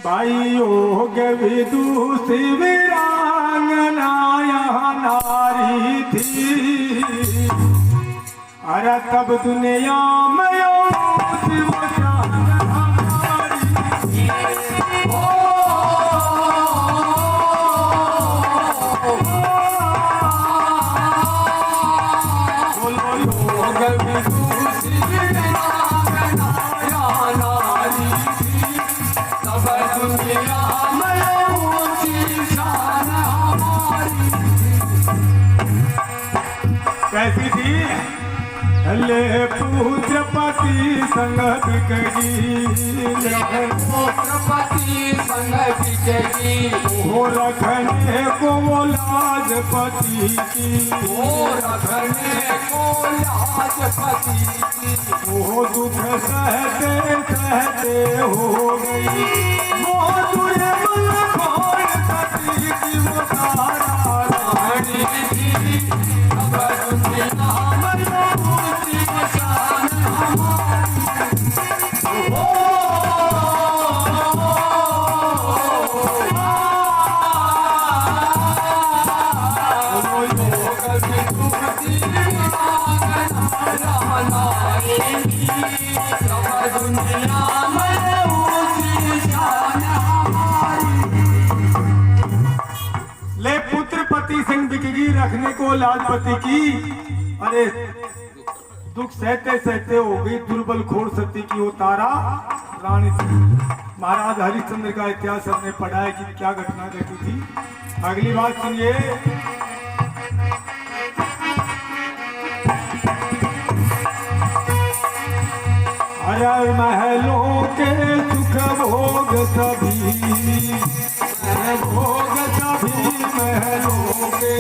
भाई योग विदुषी वीरांगना यहाँ नारी थी। अरे तब दुनिया में कैसी थी? ले पुत्रपति संग बिकगी, पुत्रपति संग बिकगी, हो रखने को लाजपति की, हो रखने को लाजपति की, वो दुख सहते सहते हो गई, वो दुर्बल खोल सती की वो तारा रानी थी। अब दुनिया ले पुत्रपति सिंह बिकगी, रखने को लाजपति की। अरे दुख सहते सहते हो गई, दुर्बल खोर सती की वो तारा रानी थी। महाराज हरिश्चंद्र का इतिहास हमने पढ़ा है कि क्या घटना घटी थी। अगली बात सुनिए। अरे महलों के सुख भोग सभी, भोग सभी महलों के,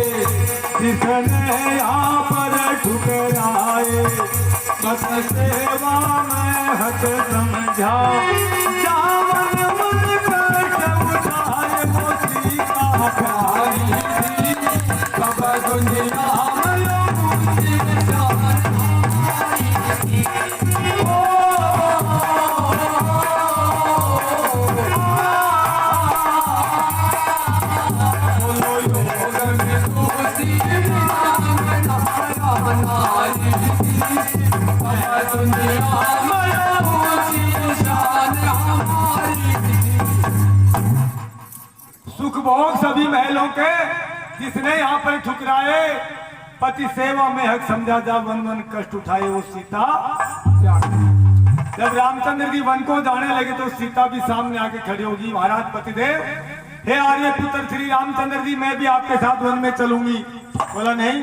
जिसने यहाँ पर ठुकराए, मत सेवा में हट समझा, जावन मन कष्ट उठाए, वो सीता प्यारी थी। सब दुनिया सुख भोग सभी महलों के, जिसने यहाँ पर ठुकराए, पति सेवा में हक समझा, जा वन वन कष्ट उठाए, वो सीता। जब रामचंद्र जी वन को जाने लगे तो सीता भी सामने आके खड़ी होगी। महाराज पतिदेव, हे आर्य पुत्र श्री रामचंद्र जी, मैं भी आपके साथ वन में चलूंगी। बोला नहीं,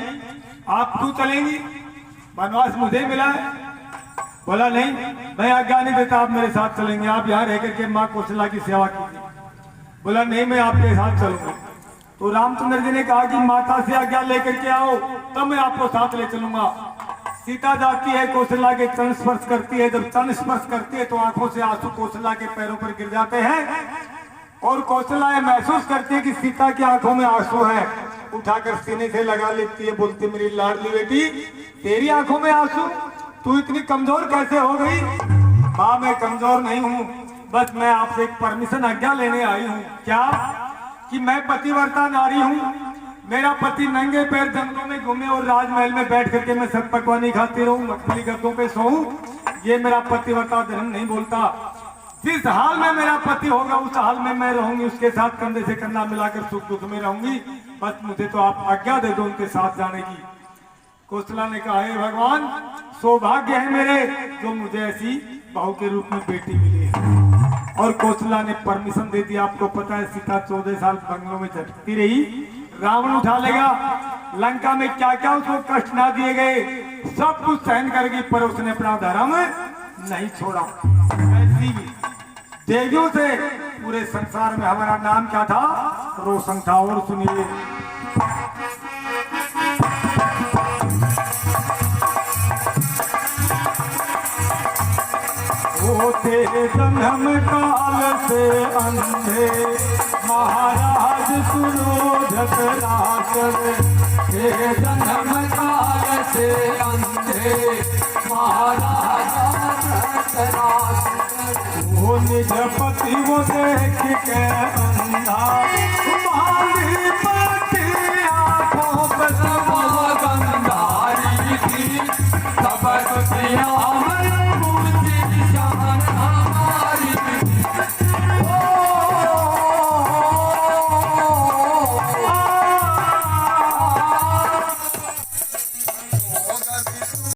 आप क्यों चलेंगी? वनवास मुझे मिला है। बोला नहीं, मैं आज्ञा नहीं देता, आप मेरे साथ चलेंगे। आप यहाँ रह करके माँ कौशल्या की सेवा कीजिए। बोला नहीं, मैं आपके साथ चलूंगा। तो रामचंद्र जी ने कहा कि माता से आज्ञा लेकर के आओ, तब मैं आपको साथ ले चलूंगा। सीता जाती है, कौशल्या के चरण स्पर्श करती है। जब चरण स्पर्श करती है तो आंखों से आंसू कौशल्या के पैरों पर गिर जाते हैं, और कौशल्या महसूस करती है कि सीता की आंखों में आंसू है। उठाकर सीने से लगा लेती है, बोलती मेरी लाडली बेटी, तेरी आंखों में आंसू, तू इतनी कमजोर कैसे हो गई? माँ, मैं कमजोर नहीं हूँ, बस मैं आपसे एक परमिशन आज्ञा लेने आई हूँ। क्या? कि मैं पतिव्रता नारी हूँ, मेरा पति नंगे पैर जंगलों में घूमे और राजमहल में बैठ करके मैं सब पकवानी खाती रहूं, मखमली गद्दों पे सोऊं, ये मेरा पतिव्रता धर्म नहीं बोलता। जिस हाल में मेरा पति होगा उस हाल में मैं रहूंगी, उसके साथ कंधे से कंधा मिलाकर सुख दुख में रहूंगी। बस मुझे तो आप आज्ञा दे दो उनके साथ जाने की। कौशल्या ने कहा, हे भगवान, सौभाग्य है मेरे जो मुझे ऐसी बहू के रूप में बेटी मिली है। और कौशल्या ने परमिशन दे दी। आपको पता है सीता 14 साल बंगलों में झटकती रही, रावण उठा लेगा। लंका में क्या क्या उसको कष्ट ना दिए गए, सब कुछ सहन करेगी, पर उसने अपना धर्म नहीं छोड़ा। ऐसी देवियों से पूरे संसार में हमारा नाम क्या था? रोशन था। और सुनिए, होते जन्म काल से अंधे, महाराज सुनो धतरासर, हे जन्म काल से अंधे महाराजा धृतराष्ट्र। वो निज पति वो देख के अंधा